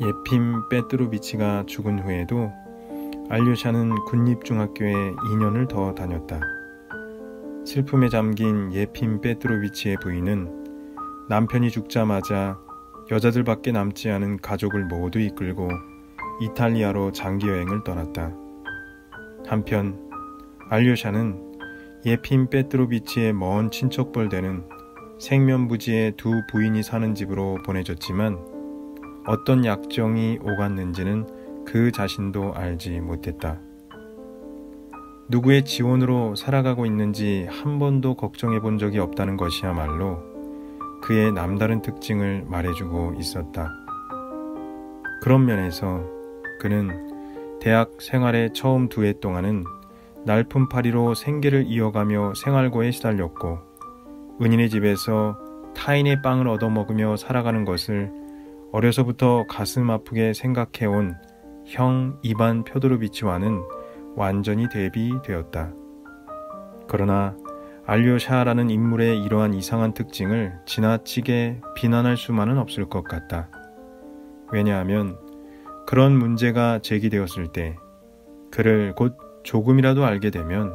예핌 빼트로비치가 죽은 후에도 알료샤는 군립중학교에 2년을 더 다녔다. 슬픔에 잠긴 예핌 빼트로비치의 부인은 남편이 죽자마자 여자들밖에 남지 않은 가족을 모두 이끌고 이탈리아로 장기여행을 떠났다. 한편 알료샤는 예핌 빼트로비치의 먼 친척벌 되는 생면부지의 두 부인이 사는 집으로 보내졌지만 어떤 약정이 오갔는지는 그 자신도 알지 못했다. 누구의 지원으로 살아가고 있는지 한 번도 걱정해 본 적이 없다는 것이야말로 그의 남다른 특징을 말해주고 있었다. 그런 면에서 그는 대학 생활의 처음 2해 동안은 날품팔이로 생계를 이어가며 생활고에 시달렸고 은인의 집에서 타인의 빵을 얻어먹으며 살아가는 것을 어려서부터 가슴 아프게 생각해온 형 이반 표도로비치와는 완전히 대비되었다. 그러나 알료샤라는 인물의 이러한 이상한 특징을 지나치게 비난할 수만은 없을 것 같다. 왜냐하면 그런 문제가 제기되었을 때 그를 곧 조금이라도 알게 되면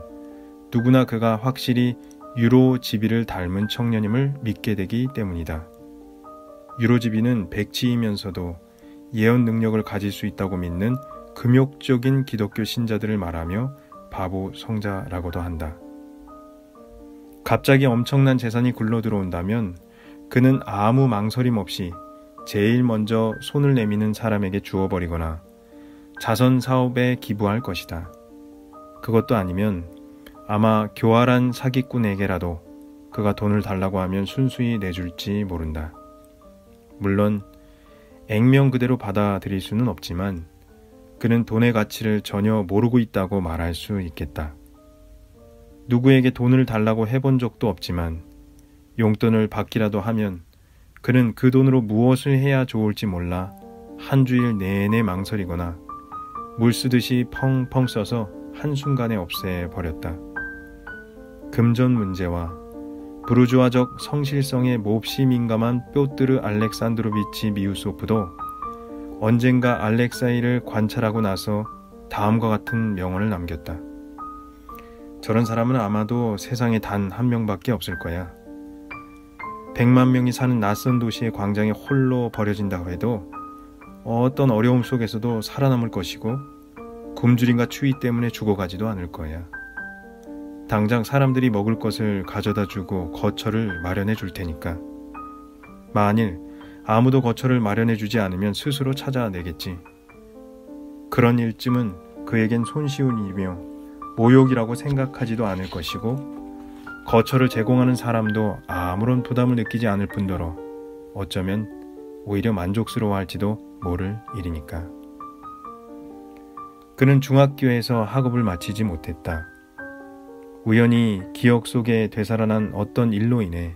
누구나 그가 확실히 유로지비를 닮은 청년임을 믿게 되기 때문이다. 유로지비는 백치이면서도 예언 능력을 가질 수 있다고 믿는 금욕적인 기독교 신자들을 말하며 바보 성자라고도 한다. 갑자기 엄청난 재산이 굴러들어온다면 그는 아무 망설임 없이 제일 먼저 손을 내미는 사람에게 주어버리거나 자선 사업에 기부할 것이다. 그것도 아니면 아마 교활한 사기꾼에게라도 그가 돈을 달라고 하면 순수히 내줄지 모른다. 물론 액면 그대로 받아들일 수는 없지만 그는 돈의 가치를 전혀 모르고 있다고 말할 수 있겠다. 누구에게 돈을 달라고 해본 적도 없지만 용돈을 받기라도 하면 그는 그 돈으로 무엇을 해야 좋을지 몰라 한 주일 내내 망설이거나 물 쓰듯이 펑펑 써서 한순간에 없애버렸다. 금전 문제와 부르주아적 성실성에 몹시 민감한 뾰뜨르 알렉산드로비치 미우소프도 언젠가 알렉사이를 관찰하고 나서 다음과 같은 명언을 남겼다. 저런 사람은 아마도 세상에 단 한 명밖에 없을 거야. 100만 명이 사는 낯선 도시의 광장에 홀로 버려진다고 해도 어떤 어려움 속에서도 살아남을 것이고 굶주림과 추위 때문에 죽어가지도 않을 거야. 당장 사람들이 먹을 것을 가져다 주고 거처를 마련해 줄 테니까. 만일 아무도 거처를 마련해 주지 않으면 스스로 찾아내겠지. 그런 일쯤은 그에겐 손쉬운 일이며 모욕이라고 생각하지도 않을 것이고 거처를 제공하는 사람도 아무런 부담을 느끼지 않을 뿐더러 어쩌면 오히려 만족스러워할지도 모를 일이니까. 그는 중학교에서 학업을 마치지 못했다. 우연히 기억 속에 되살아난 어떤 일로 인해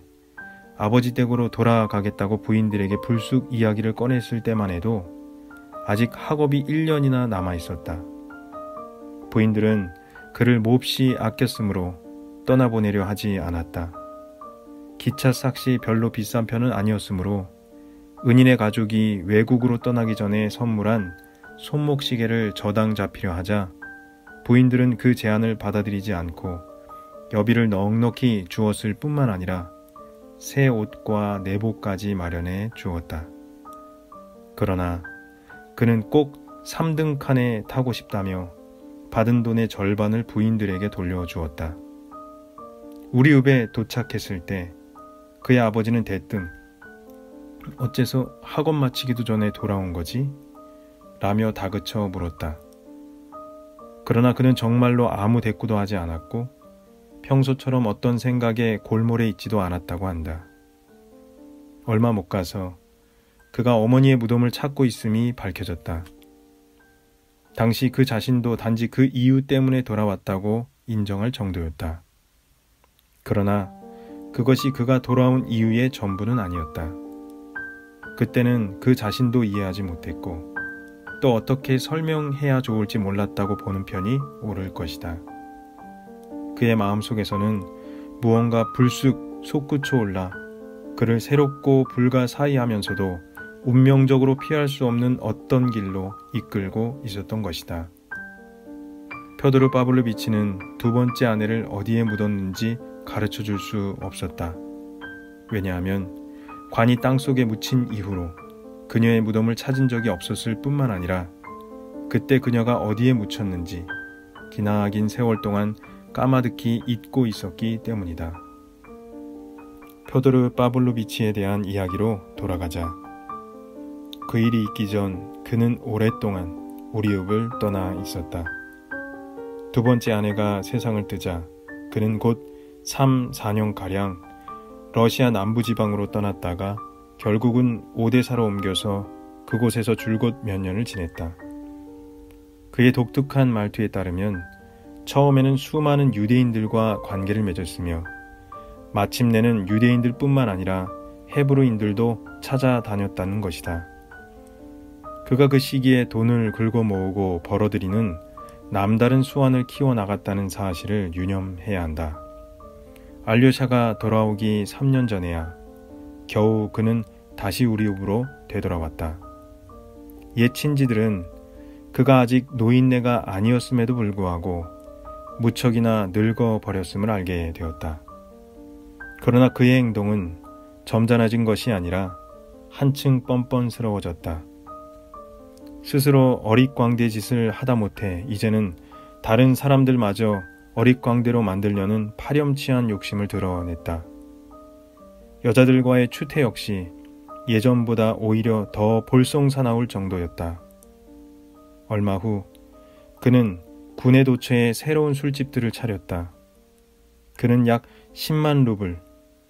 아버지 댁으로 돌아가겠다고 부인들에게 불쑥 이야기를 꺼냈을 때만 해도 아직 학업이 1년이나 남아있었다. 부인들은 그를 몹시 아꼈으므로 떠나보내려 하지 않았다. 기차 싹시 별로 비싼 편은 아니었으므로 은인의 가족이 외국으로 떠나기 전에 선물한 손목시계를 저당 잡히려 하자 부인들은 그 제안을 받아들이지 않고 여비를 넉넉히 주었을 뿐만 아니라 새 옷과 내복까지 마련해 주었다. 그러나 그는 꼭 3등 칸에 타고 싶다며 받은 돈의 절반을 부인들에게 돌려주었다. 우리 읍에 도착했을 때 그의 아버지는 대뜸 어째서 학원 마치기도 전에 돌아온 거지? 라며 다그쳐 물었다. 그러나 그는 정말로 아무 대꾸도 하지 않았고 평소처럼 어떤 생각에 골몰해 있지도 않았다고 한다. 얼마 못 가서 그가 어머니의 무덤을 찾고 있음이 밝혀졌다. 당시 그 자신도 단지 그 이유 때문에 돌아왔다고 인정할 정도였다. 그러나 그것이 그가 돌아온 이유의 전부는 아니었다. 그때는 그 자신도 이해하지 못했고 또 어떻게 설명해야 좋을지 몰랐다고 보는 편이 옳을 것이다. 그의 마음속에서는 무언가 불쑥 솟구쳐 올라 그를 새롭고 불가사의하면서도 운명적으로 피할 수 없는 어떤 길로 이끌고 있었던 것이다. 펴도르 파블로비치는 두 번째 아내를 어디에 묻었는지 가르쳐 줄 수 없었다. 왜냐하면 관이 땅속에 묻힌 이후로 그녀의 무덤을 찾은 적이 없었을 뿐만 아니라 그때 그녀가 어디에 묻혔는지 기나긴 세월 동안 까마득히 잊고 있었기 때문이다. 펴도르 파블로비치에 대한 이야기로 돌아가자. 그 일이 있기 전 그는 오랫동안 오리읍을 떠나 있었다. 두 번째 아내가 세상을 뜨자 그는 곧 3, 4년가량 러시아 남부지방으로 떠났다가 결국은 오데사로 옮겨서 그곳에서 줄곧 몇 년을 지냈다. 그의 독특한 말투에 따르면 처음에는 수많은 유대인들과 관계를 맺었으며 마침내는 유대인들 뿐만 아니라 헤브르인들도 찾아다녔다는 것이다. 그가 그 시기에 돈을 긁어 모으고 벌어들이는 남다른 수완을 키워나갔다는 사실을 유념해야 한다. 알료샤가 돌아오기 3년 전에야 겨우 그는 다시 우리읍으로 되돌아왔다. 옛 친지들은 그가 아직 노인네가 아니었음에도 불구하고 무척이나 늙어버렸음을 알게 되었다. 그러나 그의 행동은 점잖아진 것이 아니라 한층 뻔뻔스러워졌다. 스스로 어릿광대 짓을 하다못해 이제는 다른 사람들마저 어릿광대로 만들려는 파렴치한 욕심을 드러냈다. 여자들과의 추태 역시 예전보다 오히려 더 볼썽사나울 정도였다. 얼마 후 그는 군의 도처에 새로운 술집들을 차렸다. 그는 약 10만 루블,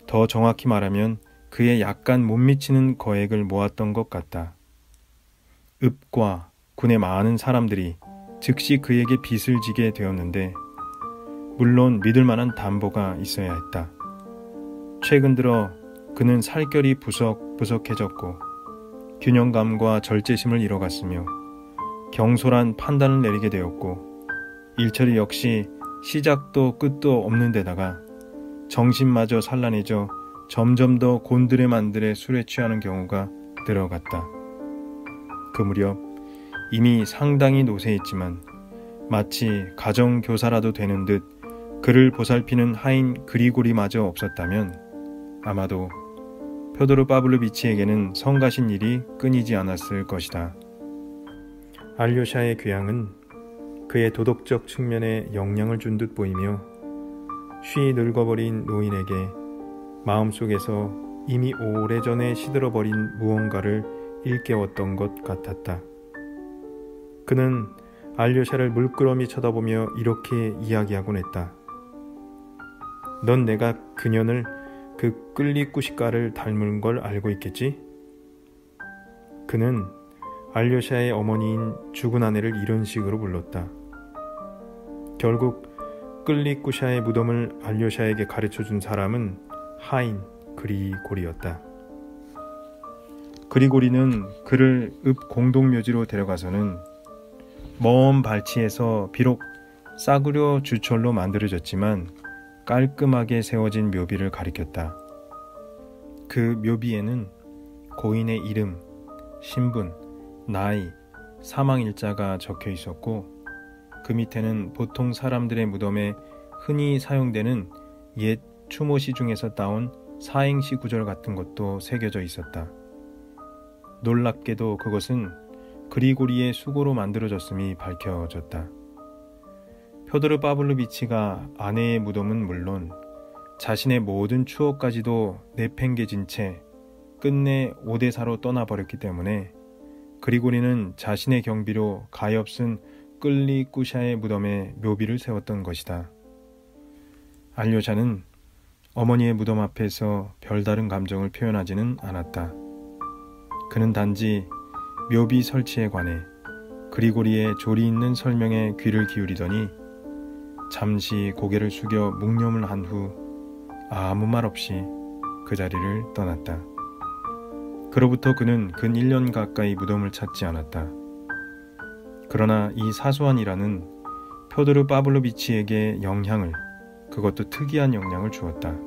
더 정확히 말하면 그의 약간 못 미치는 거액을 모았던 것 같다. 읍과 군의 많은 사람들이 즉시 그에게 빚을 지게 되었는데 물론 믿을 만한 담보가 있어야 했다. 최근 들어 그는 살결이 부석부석해졌고 균형감과 절제심을 잃어갔으며 경솔한 판단을 내리게 되었고 일처리 역시 시작도 끝도 없는 데다가 정신마저 산란해져 점점 더 곤드레만드레 술에 취하는 경우가 늘어갔다. 그 무렵 이미 상당히 노쇠했지만 마치 가정교사라도 되는 듯 그를 보살피는 하인 그리고리마저 없었다면 아마도 펴도르 파블로비치에게는 성가신 일이 끊이지 않았을 것이다. 알료샤의 귀향은 그의 도덕적 측면에 영향을 준 듯 보이며 쉬 늙어버린 노인에게 마음속에서 이미 오래전에 시들어버린 무언가를 일깨웠던 것 같았다. 그는 알료샤를 물끄러미 쳐다보며 이렇게 이야기하곤 했다. 넌 내가 그년을 그 끌리꾸시까를 닮은 걸 알고 있겠지? 그는 알료샤의 어머니인 죽은 아내를 이런 식으로 불렀다. 결국 끌리꾸샤의 무덤을 알료샤에게 가르쳐준 사람은 하인 그리고리였다. 그리고리는 그를 읍 공동묘지로 데려가서는 먼 발치에서 비록 싸구려 주철로 만들어졌지만 깔끔하게 세워진 묘비를 가리켰다. 그 묘비에는 고인의 이름, 신분, 나이, 사망일자가 적혀 있었고 그 밑에는 보통 사람들의 무덤에 흔히 사용되는 옛 추모시 중에서 따온 사행시 구절 같은 것도 새겨져 있었다. 놀랍게도 그것은 그리고리의 수고로 만들어졌음이 밝혀졌다. 펴도르 파블로비치가 아내의 무덤은 물론 자신의 모든 추억까지도 내팽개진 채 끝내 오데사로 떠나버렸기 때문에 그리고리는 자신의 경비로 가엾은 끌리꾸샤의 무덤에 묘비를 세웠던 것이다. 알료샤는 어머니의 무덤 앞에서 별다른 감정을 표현하지는 않았다. 그는 단지 묘비 설치에 관해 그리고리의 조리 있는 설명에 귀를 기울이더니 잠시 고개를 숙여 묵념을 한 후 아무 말 없이 그 자리를 떠났다. 그로부터 그는 근 1년 가까이 무덤을 찾지 않았다. 그러나 이 사소한 일화는 펴도르 파블로비치에게 영향을 그것도 특이한 영향을 주었다.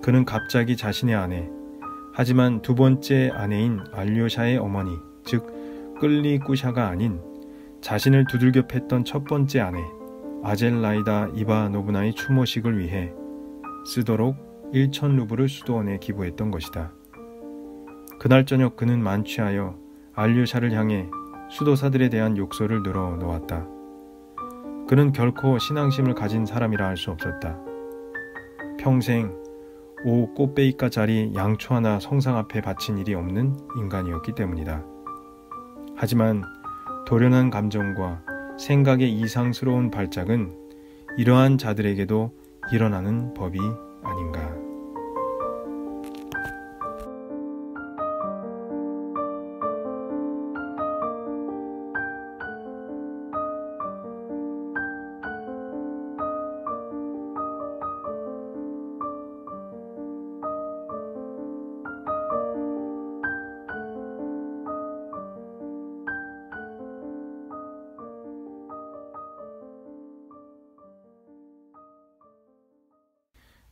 그는 갑자기 자신의 아내, 하지만 두 번째 아내인 알료샤의 어머니, 즉 끌리꾸샤가 아닌 자신을 두들겨 팼던 첫 번째 아내 아젤라이다 이바노브나의 추모식을 위해 쓰도록 1,000루블을 수도원에 기부했던 것이다. 그날 저녁 그는 만취하여 알류샤를 향해 수도사들에 대한 욕설을 늘어놓았다. 그는 결코 신앙심을 가진 사람이라 할 수 없었다. 평생 5꽃베이가짜리 양초 하나 성상 앞에 바친 일이 없는 인간이었기 때문이다. 하지만 도련한 감정과 생각의 이상스러운 발작은 이러한 자들에게도 일어나는 법이 아닌가.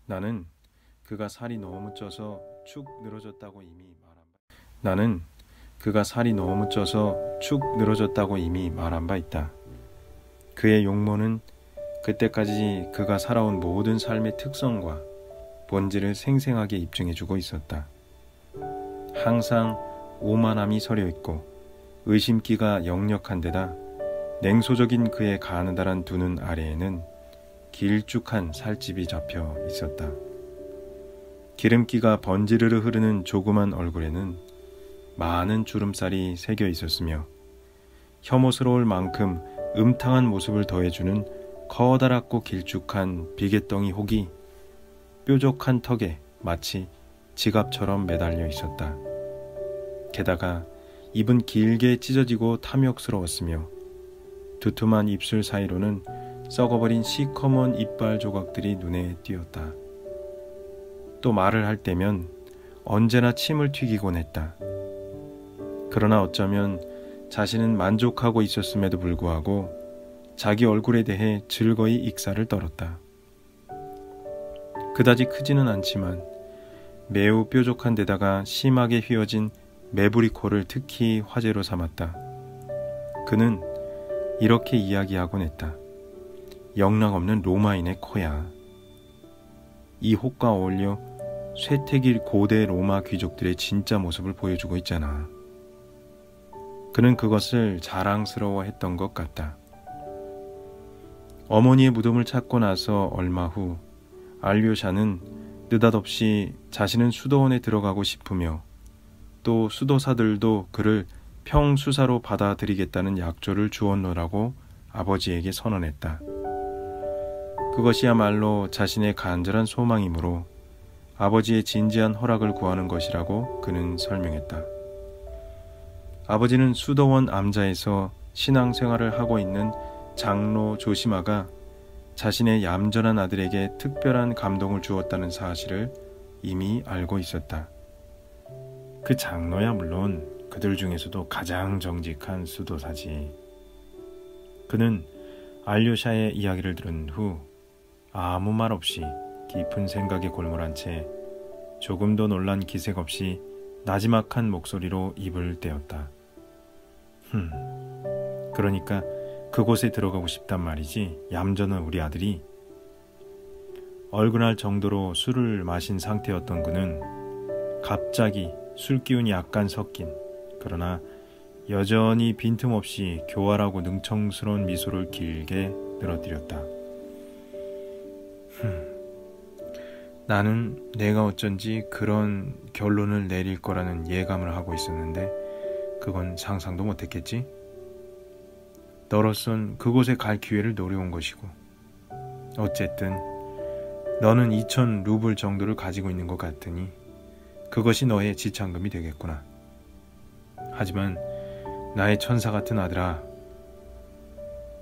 나는 그가 살이 너무 쪄서 축 늘어졌다고 이미 말한 바 있다. 그의 용모는 그때까지 그가 살아온 모든 삶의 특성과 본질을 생생하게 입증해주고 있었다. 항상 오만함이 서려있고 의심기가 역력한 데다 냉소적인 그의 가느다란 두 눈 아래에는 길쭉한 살집이 잡혀 있었다. 기름기가 번지르르 흐르는 조그만 얼굴에는 많은 주름살이 새겨 있었으며 혐오스러울 만큼 음탕한 모습을 더해주는 커다랗고 길쭉한 비계덩이 혹이 뾰족한 턱에 마치 지갑처럼 매달려 있었다. 게다가 입은 길게 찢어지고 탐욕스러웠으며 두툼한 입술 사이로는 썩어버린 시커먼 이빨 조각들이 눈에 띄었다. 또 말을 할 때면 언제나 침을 튀기곤 했다. 그러나 어쩌면 자신은 만족하고 있었음에도 불구하고 자기 얼굴에 대해 즐거이 익살을 떨었다. 그다지 크지는 않지만 매우 뾰족한 데다가 심하게 휘어진 매부리 코를 특히 화제로 삼았다. 그는 이렇게 이야기하곤 했다. 영락없는 로마인의 코야. 이 혹과 어울려 쇠퇴길 고대 로마 귀족들의 진짜 모습을 보여주고 있잖아. 그는 그것을 자랑스러워했던 것 같다. 어머니의 무덤을 찾고 나서 얼마 후 알료샤는 느닷없이 자신은 수도원에 들어가고 싶으며 또 수도사들도 그를 평수사로 받아들이겠다는 약조를 주었노라고 아버지에게 선언했다. 그것이야말로 자신의 간절한 소망이므로 아버지의 진지한 허락을 구하는 것이라고 그는 설명했다. 아버지는 수도원 암자에서 신앙생활을 하고 있는 장로 조시마가 자신의 얌전한 아들에게 특별한 감동을 주었다는 사실을 이미 알고 있었다. 그 장로야 물론 그들 중에서도 가장 정직한 수도사지. 그는 알료샤의 이야기를 들은 후 아무 말 없이 깊은 생각에 골몰한 채 조금도 놀란 기색 없이 나지막한 목소리로 입을 떼었다. 그러니까 그곳에 들어가고 싶단 말이지, 얌전한 우리 아들이. 얼큰할 정도로 술을 마신 상태였던 그는 갑자기 술기운이 약간 섞인, 그러나 여전히 빈틈없이 교활하고 능청스러운 미소를 길게 늘어뜨렸다. 나는 내가 어쩐지 그런 결론을 내릴 거라는 예감을 하고 있었는데 그건 상상도 못했겠지? 너로선 그곳에 갈 기회를 노려온 것이고, 어쨌든 너는 2,000루블 정도를 가지고 있는 것 같으니 그것이 너의 지참금이 되겠구나. 하지만 나의 천사 같은 아들아,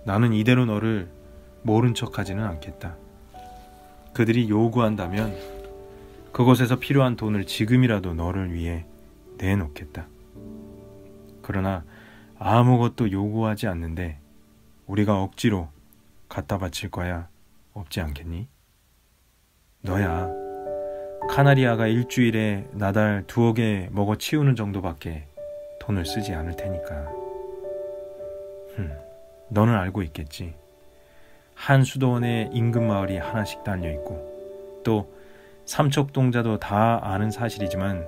나는 이대로 너를 모른 척하지는 않겠다. 그들이 요구한다면 그곳에서 필요한 돈을 지금이라도 너를 위해 내놓겠다. 그러나 아무것도 요구하지 않는데 우리가 억지로 갖다 바칠 거야 없지 않겠니? 너야. 카나리아가 일주일에 나달 2억에 먹어 치우는 정도밖에 돈을 쓰지 않을 테니까. 너는 알고 있겠지. 한 수도원에 인근 마을이 하나씩 달려있고 또 삼척동자도 다 아는 사실이지만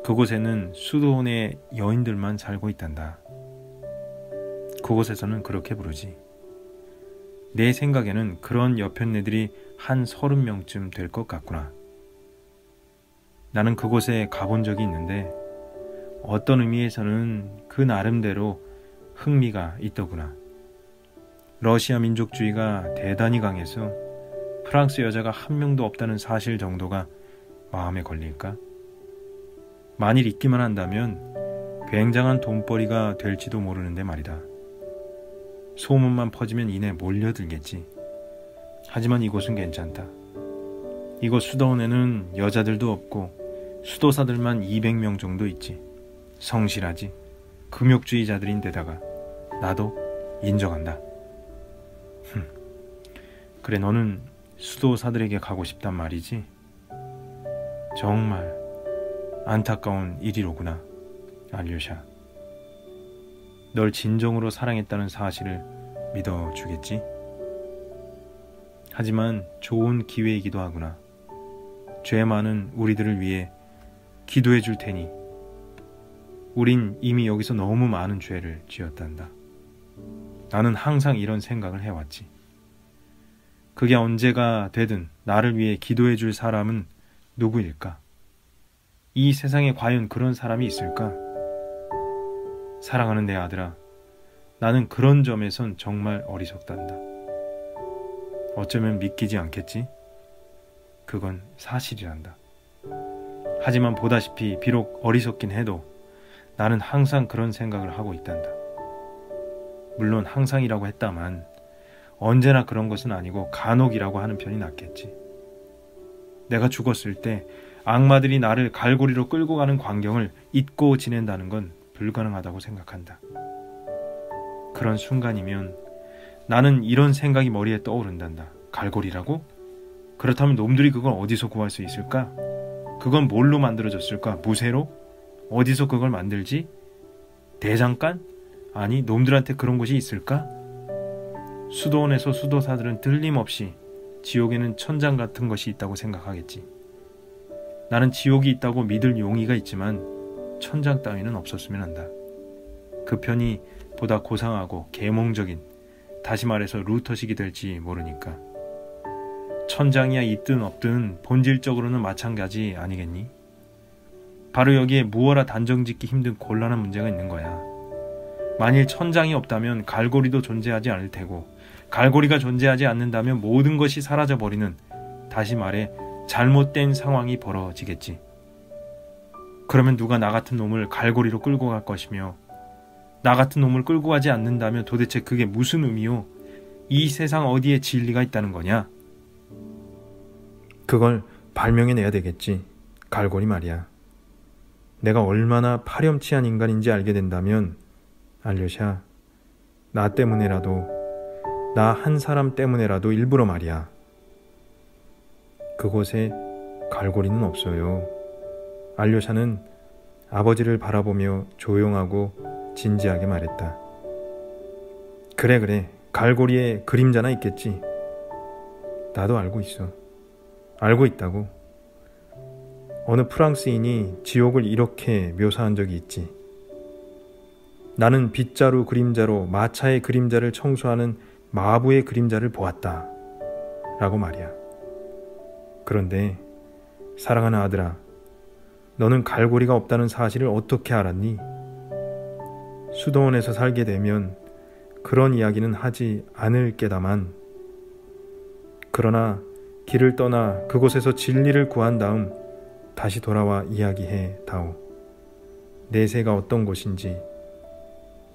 그곳에는 수도원의 여인들만 살고 있단다. 그곳에서는 그렇게 부르지. 내 생각에는 그런 여편네들이 한 30명쯤 될 것 같구나. 나는 그곳에 가본 적이 있는데 어떤 의미에서는 그 나름대로 흥미가 있더구나. 러시아 민족주의가 대단히 강해서 프랑스 여자가 한 명도 없다는 사실 정도가 마음에 걸릴까? 만일 있기만 한다면 굉장한 돈벌이가 될지도 모르는데 말이다. 소문만 퍼지면 이내 몰려들겠지. 하지만 이곳은 괜찮다. 이곳 수도원에는 여자들도 없고 수도사들만 200명 정도 있지. 성실하지. 금욕주의자들인데다가 나도 인정한다. 그래, 너는 수도사들에게 가고 싶단 말이지? 정말 안타까운 일이로구나, 알료샤. 널 진정으로 사랑했다는 사실을 믿어주겠지? 하지만 좋은 기회이기도 하구나. 죄 많은 우리들을 위해 기도해 줄 테니 우린 이미 여기서 너무 많은 죄를 지었단다. 나는 항상 이런 생각을 해왔지. 그게 언제가 되든 나를 위해 기도해 줄 사람은 누구일까? 이 세상에 과연 그런 사람이 있을까? 사랑하는 내 아들아, 나는 그런 점에선 정말 어리석단다. 어쩌면 믿기지 않겠지? 그건 사실이란다. 하지만 보다시피 비록 어리석긴 해도 나는 항상 그런 생각을 하고 있단다. 물론 항상이라고 했다만 언제나 그런 것은 아니고 간혹이라고 하는 편이 낫겠지. 내가 죽었을 때 악마들이 나를 갈고리로 끌고 가는 광경을 잊고 지낸다는 건 불가능하다고 생각한다. 그런 순간이면 나는 이런 생각이 머리에 떠오른단다. 갈고리라고? 그렇다면 놈들이 그걸 어디서 구할 수 있을까? 그건 뭘로 만들어졌을까? 무쇠로? 어디서 그걸 만들지? 대장간? 아니, 놈들한테 그런 것이 있을까? 수도원에서 수도사들은 틀림없이 지옥에는 천장 같은 것이 있다고 생각하겠지. 나는 지옥이 있다고 믿을 용의가 있지만 천장 따위는 없었으면 한다. 그 편이 보다 고상하고 계몽적인, 다시 말해서 루터식이 될지 모르니까. 천장이야 있든 없든 본질적으로는 마찬가지 아니겠니? 바로 여기에 무어라 단정짓기 힘든 곤란한 문제가 있는 거야. 만일 천장이 없다면 갈고리도 존재하지 않을 테고, 갈고리가 존재하지 않는다면 모든 것이 사라져버리는, 다시 말해 잘못된 상황이 벌어지겠지. 그러면 누가 나 같은 놈을 갈고리로 끌고 갈 것이며, 나 같은 놈을 끌고 가지 않는다면 도대체 그게 무슨 의미요? 이 세상 어디에 진리가 있다는 거냐? 그걸 발명해내야 되겠지. 갈고리 말이야. 내가 얼마나 파렴치한 인간인지 알게 된다면 알료샤, 나 때문에라도, 나 한 사람 때문에라도 일부러 말이야. 그곳에 갈고리는 없어요. 알료샤는 아버지를 바라보며 조용하고 진지하게 말했다. 그래, 갈고리에 그림자나 있겠지. 나도 알고 있어. 알고 있다고. 어느 프랑스인이 지옥을 이렇게 묘사한 적이 있지. 나는 빗자루 그림자로 마차의 그림자를 청소하는 마부의 그림자를 보았다 라고 말이야. 그런데 사랑하는 아들아, 너는 갈고리가 없다는 사실을 어떻게 알았니? 수도원에서 살게 되면 그런 이야기는 하지 않을 게다만, 그러나 길을 떠나 그곳에서 진리를 구한 다음 다시 돌아와 이야기해 다오. 내세가 어떤 곳인지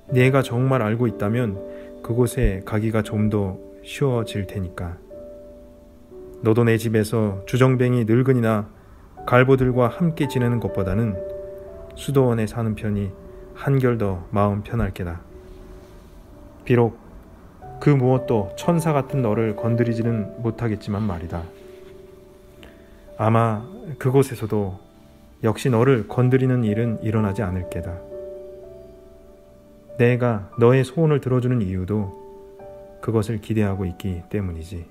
내가 정말 알고 있다면 그곳에 가기가 좀 더 쉬워질 테니까. 너도 내 집에서 주정뱅이 늙은이나 갈보들과 함께 지내는 것보다는 수도원에 사는 편이 한결 더 마음 편할 게다. 비록 그 무엇도 천사 같은 너를 건드리지는 못하겠지만 말이다. 아마 그곳에서도 역시 너를 건드리는 일은 일어나지 않을 게다. 내가 너의 소원을 들어주는 이유도 그것을 기대하고 있기 때문이지.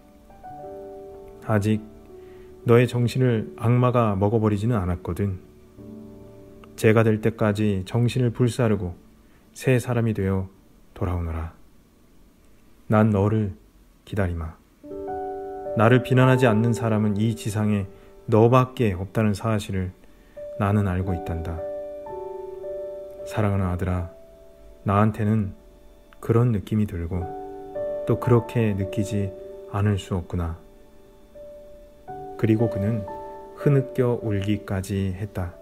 아직 너의 정신을 악마가 먹어버리지는 않았거든. 재가 될 때까지 정신을 불사르고 새 사람이 되어 돌아오너라. 난 너를 기다리마. 나를 비난하지 않는 사람은 이 지상에 너밖에 없다는 사실을 나는 알고 있단다. 사랑하는 아들아, 나한테는 그런 느낌이 들고 또 그렇게 느끼지 않을 수 없구나. 그리고 그는 흐느껴 울기까지 했다.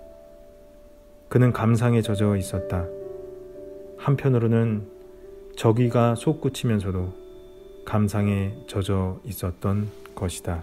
그는 감상에 젖어 있었다. 한편으로는 저기가 솟구치면서도 감상에 젖어 있었던 것이다.